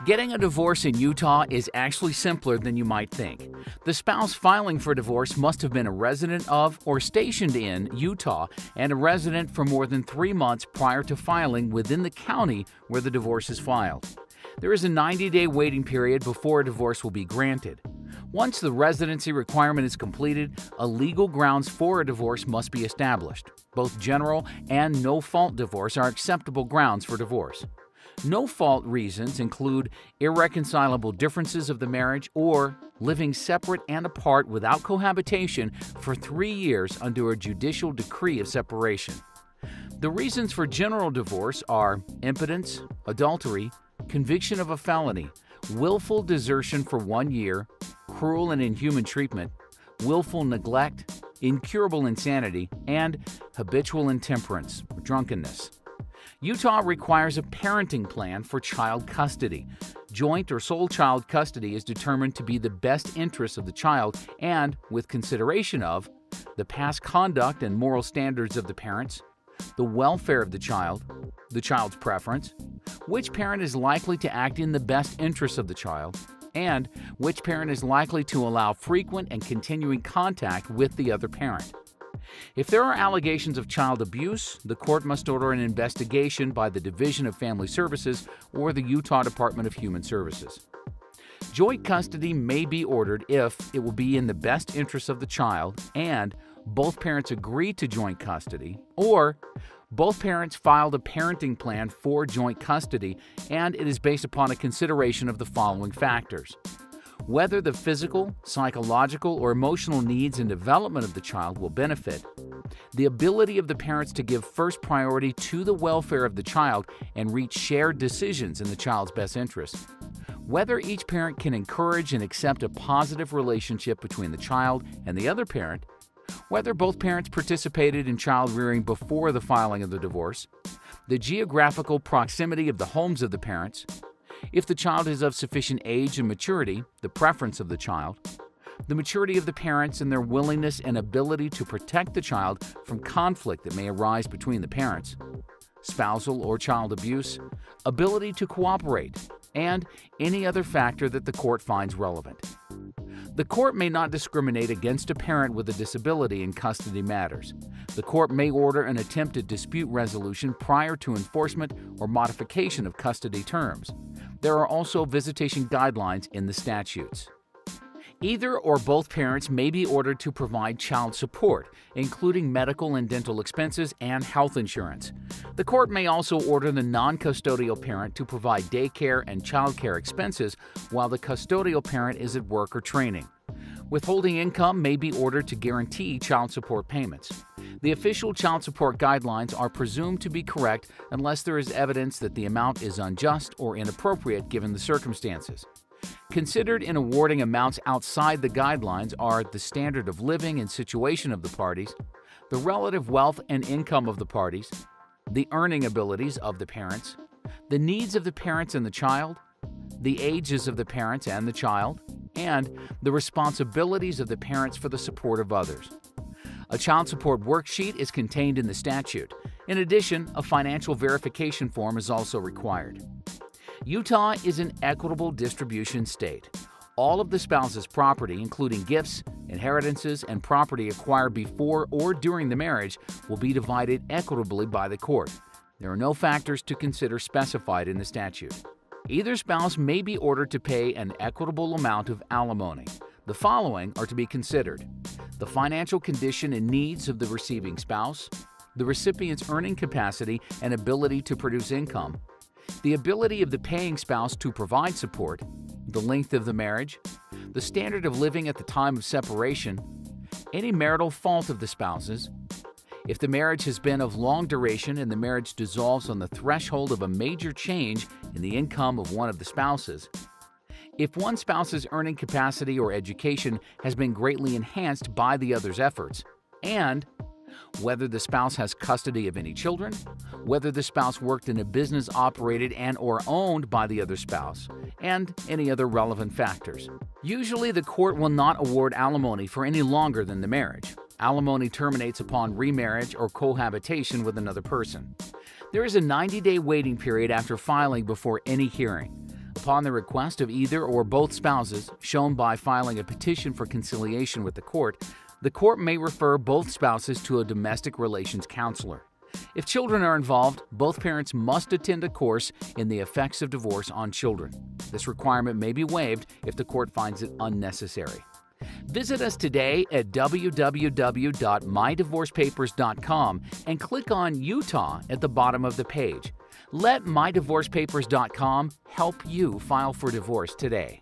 Getting a divorce in Utah is actually simpler than you might think. The spouse filing for divorce must have been a resident of or stationed in Utah and a resident for more than 3 months prior to filing within the county where the divorce is filed. There is a 90-day waiting period before a divorce will be granted. Once the residency requirement is completed, a legal grounds for a divorce must be established. Both general and no-fault divorce are acceptable grounds for divorce. No-fault reasons include irreconcilable differences of the marriage or living separate and apart without cohabitation for 3 years under a judicial decree of separation. The reasons for general divorce are impotence, adultery, conviction of a felony, willful desertion for 1 year, cruel and inhuman treatment, willful neglect, incurable insanity, and habitual intemperance, drunkenness. Utah requires a parenting plan for child custody. Joint or sole child custody is determined to be the best interest of the child and with consideration of the past conduct and moral standards of the parents, the welfare of the child's preference, which parent is likely to act in the best interest of the child, and which parent is likely to allow frequent and continuing contact with the other parent. If there are allegations of child abuse, the court must order an investigation by the Division of Family Services or the Utah Department of Human Services. Joint custody may be ordered if it will be in the best interest of the child and both parents agree to joint custody, or both parents filed a parenting plan for joint custody and it is based upon a consideration of the following factors: whether the physical, psychological, or emotional needs and development of the child will benefit, the ability of the parents to give first priority to the welfare of the child and reach shared decisions in the child's best interest, whether each parent can encourage and accept a positive relationship between the child and the other parent, whether both parents participated in child rearing before the filing of the divorce, the geographical proximity of the homes of the parents, if the child is of sufficient age and maturity, the preference of the child, the maturity of the parents and their willingness and ability to protect the child from conflict that may arise between the parents, spousal or child abuse, ability to cooperate, and any other factor that the court finds relevant. The court may not discriminate against a parent with a disability in custody matters. The court may order an attempted dispute resolution prior to enforcement or modification of custody terms. There are also visitation guidelines in the statutes. Either or both parents may be ordered to provide child support, including medical and dental expenses and health insurance. The court may also order the non-custodial parent to provide daycare and childcare expenses while the custodial parent is at work or training. Withholding income may be ordered to guarantee child support payments. The official child support guidelines are presumed to be correct unless there is evidence that the amount is unjust or inappropriate given the circumstances. Considered in awarding amounts outside the guidelines are the standard of living and situation of the parties, the relative wealth and income of the parties, the earning abilities of the parents, the needs of the parents and the child, the ages of the parents and the child, and the responsibilities of the parents for the support of others. A child support worksheet is contained in the statute. In addition, a financial verification form is also required. Utah is an equitable distribution state. All of the spouse's property, including gifts, inheritances, and property acquired before or during the marriage, will be divided equitably by the court. There are no factors to consider specified in the statute. Either spouse may be ordered to pay an equitable amount of alimony. The following are to be considered: the financial condition and needs of the receiving spouse, the recipient's earning capacity and ability to produce income, the ability of the paying spouse to provide support, the length of the marriage, the standard of living at the time of separation, any marital fault of the spouses, if the marriage has been of long duration and the marriage dissolves on the threshold of a major change in the income of one of the spouses, if one spouse's earning capacity or education has been greatly enhanced by the other's efforts, and whether the spouse has custody of any children, whether the spouse worked in a business operated and or owned by the other spouse, and any other relevant factors. Usually, the court will not award alimony for any longer than the marriage. Alimony terminates upon remarriage or cohabitation with another person. There is a 90-day waiting period after filing before any hearing. Upon the request of either or both spouses, shown by filing a petition for conciliation with the court may refer both spouses to a domestic relations counselor. If children are involved, both parents must attend a course in the effects of divorce on children. This requirement may be waived if the court finds it unnecessary. Visit us today at www.mydivorcepapers.com and click on Utah at the bottom of the page. Let mydivorcepapers.com help you file for divorce today.